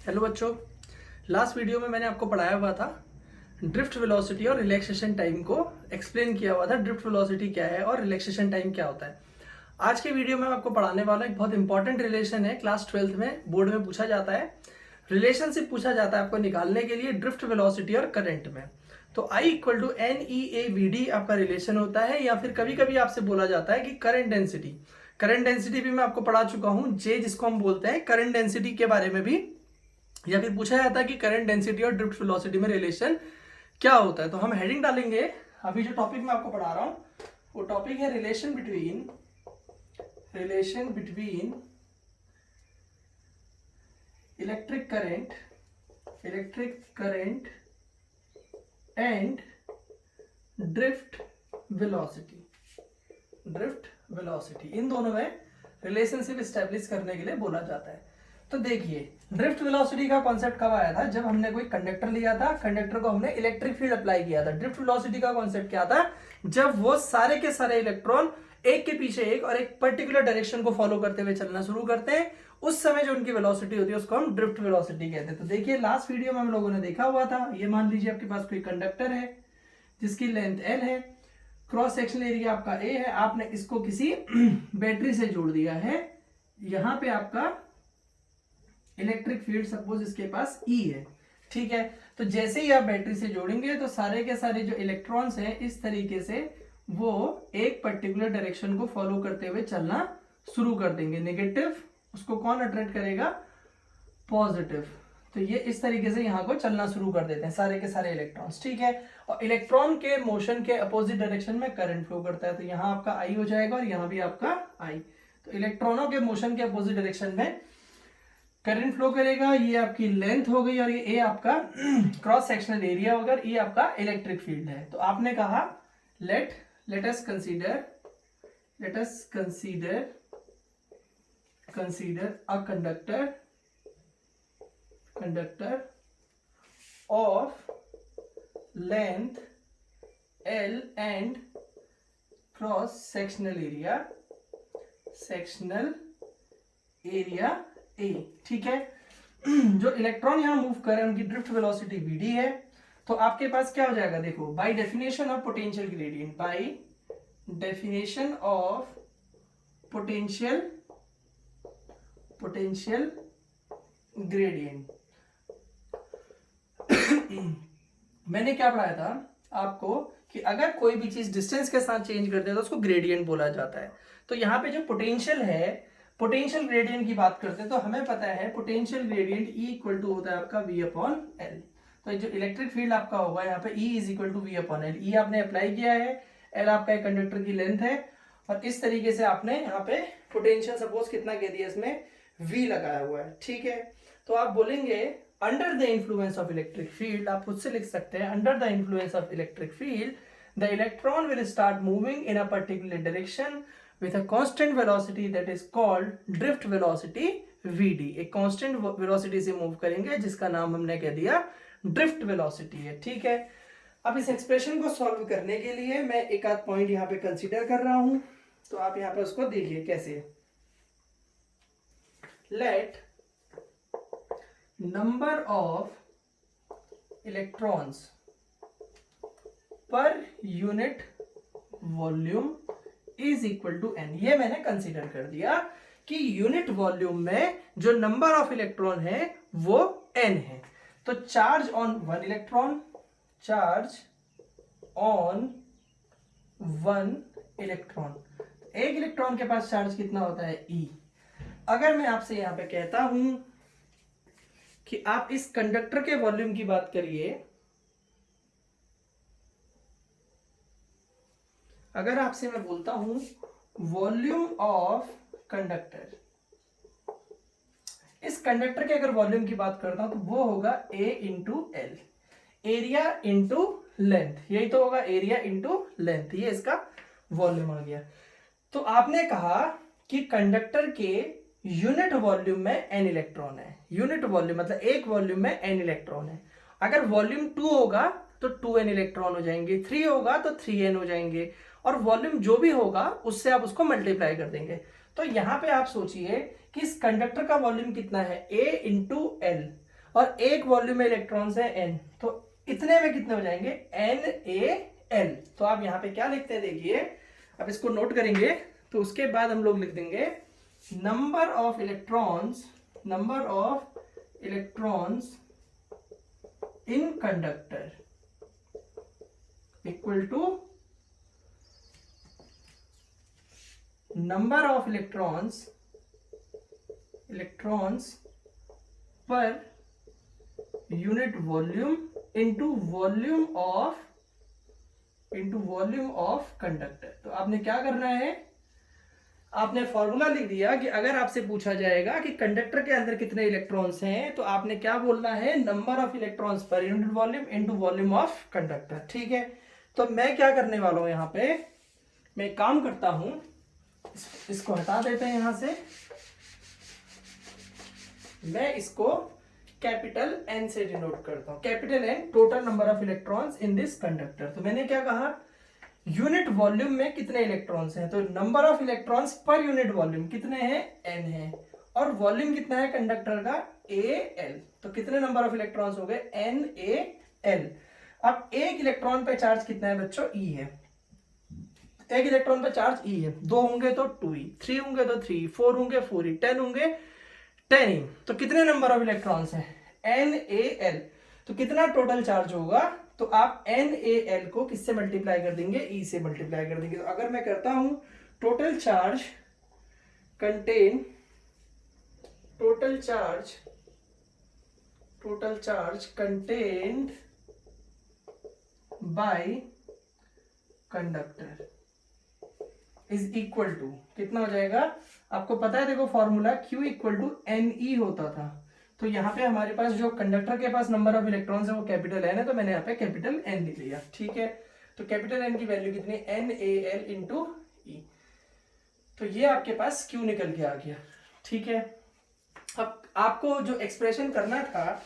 Hello बच्चों, last video में मैंने आपको पढ़ाया हुआ था ड्रिफ्ट वेलोसिटी और रिलैक्सेशन टाइम को एक्सप्लेन किया हुआ था। ड्रिफ्ट वेलोसिटी क्या है और रिलैक्सेशन टाइम क्या होता है। आज के वीडियो में मैं आपको पढ़ाने वाला एक बहुत इंपॉर्टेंट रिलेशन है, क्लास 12th में बोर्ड में पूछा जाता है। रिलेशनशिप पूछा जाता है आपको निकालने के लिए ड्रिफ्ट वेलोसिटी और करंट में। तो I इक्वल टू NEAVD आपका रिलेशन होता है, या फिर कभी कभी आपसे बोला जाता है कि करंट डेंसिटी। करंट डेंसिटी भी मैं आपको पढ़ा चुका हूँ, J जिसको हम बोलते हैं, करंट डेंसिटी के बारे में भी। या फिर पूछा जाता है कि करंट डेंसिटी और ड्रिफ्ट वेलोसिटी में रिलेशन क्या होता है। तो हम हेडिंग डालेंगे। अभी जो टॉपिक मैं आपको पढ़ा रहा हूं वो टॉपिक है relation between electric current and drift velocity इन दोनों में रिलेशनशिप स्टैब्लिश करने के लिए बोला जाता है। तो देखिए, ड्रिफ्ट वेलोसिटी का कॉन्सेप्ट कब आया था? जब हमने कोई कंडक्टर लिया था, कंडक्टर को हमने इलेक्ट्रिक फील्ड अप्लाई किया था। ड्रिफ्ट वेलोसिटी का कॉन्सेप्ट क्या था? जब वो सारे के सारे इलेक्ट्रॉन एक के पीछे एक और एक पर्टिकुलर डायरेक्शन को फॉलो करते हुए चलना शुरू करते हैं, उस समय जो उनकी वेलोसिटी होती है उसको हम ड्रिफ्ट वेलोसिटी कहते हैं। तो देखिए, लास्ट वीडियो में हम लोगों ने देखा हुआ था, ये मान लीजिए आपके पास कोई कंडक्टर है जिसकी लेंथ L है, क्रॉस सेक्शनल एरिया आपका A है, आपने इसको किसी बैटरी से जोड़ दिया है। यहां पे आपका इलेक्ट्रिक फील्ड सपोज इसके पास E है, ठीक है। तो जैसे ही आप बैटरी से जोड़ेंगे तो सारे के सारे जो इलेक्ट्रॉन्स हैं इस तरीके से वो एक पर्टिकुलर डायरेक्शन को फॉलो करते हुए चलना शुरू कर देंगे। नेगेटिव उसको कौन अट्रैक्ट करेगा? पॉजिटिव। तो ये इस तरीके से यहाँ को चलना शुरू कर देते हैं सारे के सारे इलेक्ट्रॉन्स, ठीक है। और इलेक्ट्रॉन के मोशन के अपोजिट डायरेक्शन में करंट फ्लो करता है, तो यहाँ आपका I हो जाएगा और यहाँ भी आपका I। तो इलेक्ट्रॉनों के मोशन के अपोजिट डायरेक्शन में करंट फ्लो करेगा। ये आपकी लेंथ हो गई और ये ए आपका क्रॉस सेक्शनल एरिया होगा और ये आपका इलेक्ट्रिक फील्ड है। तो आपने कहा let us consider a conductor of length L and cross sectional area A, ठीक है। जो इलेक्ट्रॉन यहां मूव कर रहे हैं उनकी ड्रिफ्ट वेलोसिटी VD है। तो आपके पास क्या हो जाएगा? देखो, by definition of potential gradient मैंने क्या पढ़ाया था आपको कि अगर कोई भी चीज डिस्टेंस के साथ चेंज करते हैं तो उसको ग्रेडियंट बोला जाता है। तो यहाँ पे जो पोटेंशियल है, पोटेंशियल ग्रेडियंट की बात करते हैं तो हमें पता है potential gradient E equal to होता है आपका V/L। तो जो इलेक्ट्रिक फील्ड आपका होगा यहाँ पे E is equal to V/L। E आपने अप्लाई किया है, L आपका एक कंडक्टर की लेंथ है और इस तरीके से आपने यहाँ पे पोटेंशियल सपोज कितना कह दिया, इसमें V लगाया हुआ है, ठीक है। तो आप बोलेंगे under the influence of electric field, आप खुद से लिख सकते हैं under the influence of electric field the electron will start moving in a particular direction with a constant velocity that is called drift velocity VD। एक constant velocity से move करेंगे जिसका नाम हमने कह दिया ड्रिफ्ट वेलोसिटी है, ठीक है। अब इस एक्सप्रेशन को सॉल्व करने के लिए मैं एक आध पॉइंट यहाँ पे कंसीडर कर रहा हूं, तो आप यहाँ पे उसको देखिए कैसे। Let number of electrons per unit volume is equal to N। ये मैंने कंसीडर कर दिया कि यूनिट वॉल्यूम में जो नंबर ऑफ इलेक्ट्रॉन है वो N है। तो चार्ज ऑन वन इलेक्ट्रॉन, एक इलेक्ट्रॉन के पास चार्ज कितना होता है? E। अगर मैं आपसे यहां पे कहता हूं कि आप इस कंडक्टर के वॉल्यूम की बात करिए, अगर आपसे मैं बोलता हूं वॉल्यूम ऑफ कंडक्टर, इस कंडक्टर के अगर वॉल्यूम की बात करता हूं तो वो होगा A into L, area into length, यही तो होगा एरिया इंटू लेंथ, ये इसका वॉल्यूम आ गया। तो आपने कहा कि कंडक्टर के यूनिट वॉल्यूम में N इलेक्ट्रॉन है। यूनिट वॉल्यूम मतलब एक वॉल्यूम में N इलेक्ट्रॉन है। अगर वॉल्यूम 2 होगा तो 2N इलेक्ट्रॉन हो जाएंगे, 3 होगा तो 3N हो जाएंगे, और वॉल्यूम जो भी होगा उससे आप उसको मल्टीप्लाई कर देंगे। तो यहां पे आप सोचिए कि इस कंडक्टर का वॉल्यूम कितना है? A into L। और एक वॉल्यूम में इलेक्ट्रॉन्स है n, तो इतने में कितने हो जाएंगे NaL। तो आप यहाँ पे क्या लिखते हैं देखिए, अब इसको नोट करेंगे तो उसके बाद हम लोग लिख देंगे number of electrons in conductor equal to number of electrons per unit volume into volume of conductor. तो आपने क्या करना है, आपने फॉर्मूला लिख दिया कि अगर आपसे पूछा जाएगा कि कंडक्टर के अंदर कितने इलेक्ट्रॉन्स हैं, तो आपने क्या बोलना है, number of electrons per unit volume into volume of conductor. ठीक है, तो मैं क्या करने वाला हूं, यहाँ पे मैं एक काम करता हूं, इसको हटा देते हैं यहां से, मैं इसको कैपिटल N से डिनोट करता हूं, capital N total number of electrons in this conductor. तो मैंने क्या कहा, यूनिट वॉल्यूम में कितने इलेक्ट्रॉन्स हैं, तो number of electrons per unit volume कितने हैं n है, और वॉल्यूम कितना है कंडक्टर का Al। तो कितने नंबर ऑफ इलेक्ट्रॉन्स हो गए NaL। अब एक इलेक्ट्रॉन पे चार्ज कितना है बच्चों, E है, एक इलेक्ट्रॉन पे चार्ज E है, 2 होंगे तो 2E, 3 होंगे तो 3, 4 होंगे 4E, 10 होंगे 10E। तो कितने नंबर ऑफ इलेक्ट्रॉन्स हैं NaL। तो कितना टोटल चार्ज होगा, तो आप NaL को किससे मल्टीप्लाई कर देंगे, E से मल्टीप्लाई कर देंगे। तो अगर मैं करता हूं total charge contained by conductor is equal to कितना हो जाएगा, आपको पता है देखो formula Q equal to NE होता था। तो यहाँ पे हमारे पास जो कंडक्टर के पास नंबर ऑफ इलेक्ट्रॉन्स है वो कैपिटल N है, तो मैंने यहाँ पे कैपिटल N लिख लिया। ठीक है, तो कैपिटल N की वैल्यू कितनी, NaL इंटू E। तो ये आपके पास Q निकल के आ गया। ठीक है, अब आपको जो एक्सप्रेशन करना था,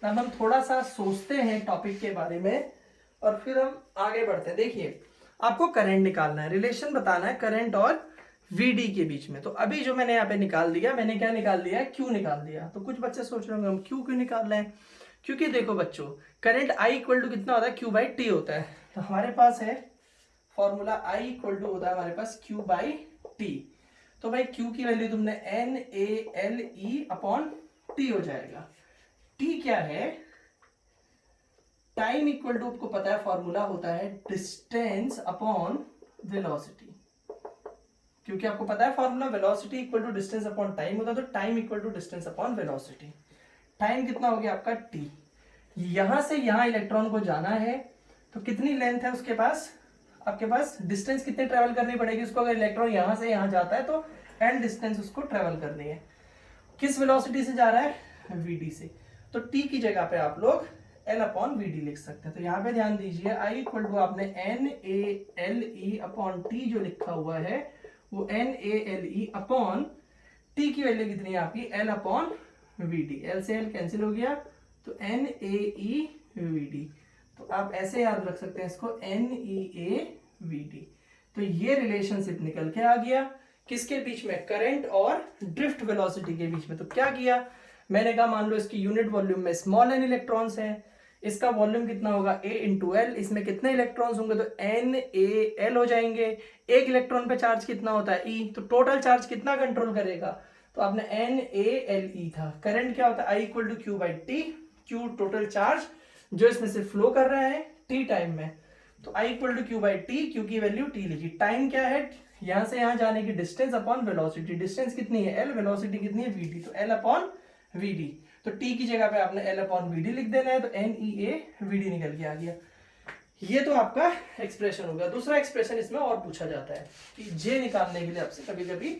अब हम थोड़ा सा सोचते हैं टॉपिक के बारे में और फिर हम आगे बढ़ते हैं। देखिए, आपको करंट निकालना है, रिलेशन बताना है करंट और Vd के बीच में। तो अभी जो मैंने यहाँ पे निकाल दिया, मैंने क्या निकाल दिया, Q निकाल दिया। तो कुछ बच्चे सोच रहे होंगे हम Q क्यों निकाल रहे हैं, क्योंकि देखो बच्चों करंट I इक्वल टू कितना होता है, Q बाई T होता है। तो हमारे पास है फॉर्मूला I इक्वल टू होता है हमारे पास Q बाई T। तो भाई Q की वैल्यू तुमने NaLE अपॉन T हो जाएगा। T क्या है, टाइम इक्वल टू, आपको पता है फॉर्मूला होता है डिस्टेंस अपॉन वेलोसिटी, क्योंकि आपको पता है formula velocity equal to distance upon time होता है। तो time equal to distance upon velocity. Time कितना हो गया आपका T, यहां से यहां इलेक्ट्रॉन को जाना है, तो कितनी लेंथ है उसके पास, आपके पास डिस्टेंस कितनी ट्रेवल करनी पड़ेगी उसको, अगर इलेक्ट्रॉन यहां से यहां जाता है तो एंड डिस्टेंस उसको ट्रेवल करनी है। किस वेलोसिटी से जा रहा है, Vd से। तो T की जगह पे आप लोग L अपॉन Vd लिख सकते हैं। तो यहाँ पे ध्यान दीजिए, I इक्वल टू आपने NaLE अपॉन T जो लिखा हुआ है वो NaLE अपॉन T की वैल्यू कितनी है आपकी, L अपॉन Vd। L से L कैंसिल हो गया, तो NaeVd। तो आप ऐसे याद रख सकते हैं इसको, NeaVd। तो ये रिलेशनशिप निकल के आ गया किसके बीच में, करंट और ड्रिफ्ट वेलोसिटी के बीच में। तो क्या किया मैंने कहा, मान लो इसकी यूनिट वॉल्यूम में स्मॉल n इलेक्ट्रॉन्स हैं, इसका वॉल्यूम कितना होगा A इंटू एल, इसमें कितने इलेक्ट्रॉन्स होंगे तो NaL हो जाएंगे। एक इलेक्ट्रॉन पे चार्ज कितना होता है E, तो टोटल चार्ज कितना कंट्रोल करेगा, तो आपने NaLE था। करंट क्या होता है I equal to Q by T, Q total charge जो इसमें से फ्लो कर रहा है T टाइम में, तो I equal to Q by T, Q की वैल्यू T लिखी। टाइम क्या है, यहां से यहां जाने की डिस्टेंस अपॉन वेलोसिटी, डिस्टेंस कितनी है L, वेलोसिटी कितनी है Vd, तो L अपॉन Vd। तो T की जगह पे आपने L अपॉन Vd लिख देना है, तो NeaVd निकल के आ गया। ये तो आपका एक्सप्रेशन हो गया। दूसरा एक्सप्रेशन इसमें और पूछा जाता है कि J निकालने के लिए आपसे कभी कभी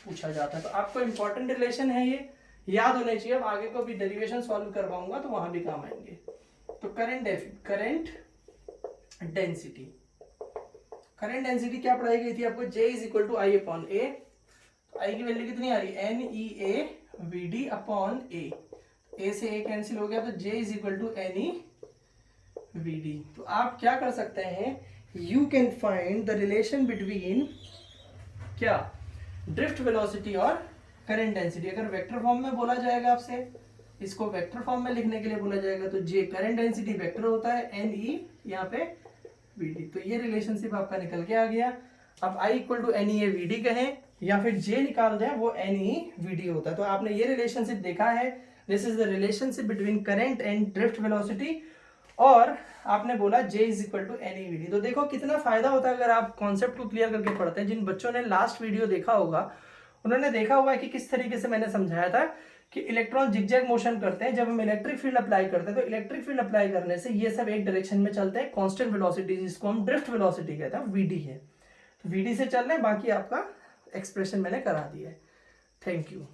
पूछा जाता है। तो आपको इंपॉर्टेंट रिलेशन है, ये याद होने चाहिए। अब आगे को भी डेरिवेशन सॉल्व करवाऊंगा तो वहां भी काम आएंगे। तो करंट डेंसिटी क्या पढ़ाई गई थी आपको, J is equal to I upon A। I की वैल्यू कितनी आ रही है, NeaVd अपॉन A। A से A कैंसिल हो गया, तो J is equal to NeaVd। तो आप क्या कर सकते हैं, you can find the relation between क्या, ड्रिफ्ट वेलोसिटी और करंट डेंसिटी। अगर वेक्टर फॉर्म में बोला जाएगा आपसे इसको वेक्टर फॉर्म में लिखने के लिए बोला जाएगा, तो जे करंट डेंसिटी वेक्टर होता है, एन ई यहाँ पे वी डी। तो ये रिलेशनशिप आपका निकल के आ गया। अब I equal to N E A V D कहें या फिर जे निकाल दें, वो एन ई वी डी होता है। तो आपने ये रिलेशनशिप देखा है, this is the relationship between current and drift velocity, और आपने बोला J is equal to N E V D. तो देखो कितना फायदा होता है अगर आप कॉन्सेप्ट को क्लियर करके पढ़ते हैं। जिन बच्चों ने लास्ट वीडियो देखा होगा उन्होंने देखा होगा कि किस तरीके से मैंने समझाया था कि इलेक्ट्रॉन जिगजैग मोशन करते हैं। जब हम इलेक्ट्रिक फील्ड अप्लाई करते हैं तो इलेक्ट्रिक फील्ड अप्लाई करने से ये सब एक डायरेक्शन में चलते हैं, कांस्टेंट वेलोसिटी जिसको हम ड्रिफ्ट वेलोसिटी कहते हैं, वीडी है। तो वीडी से चल रहे हैं, बाकी आपका एक्सप्रेशन मैंने करा दिया है। Thank you.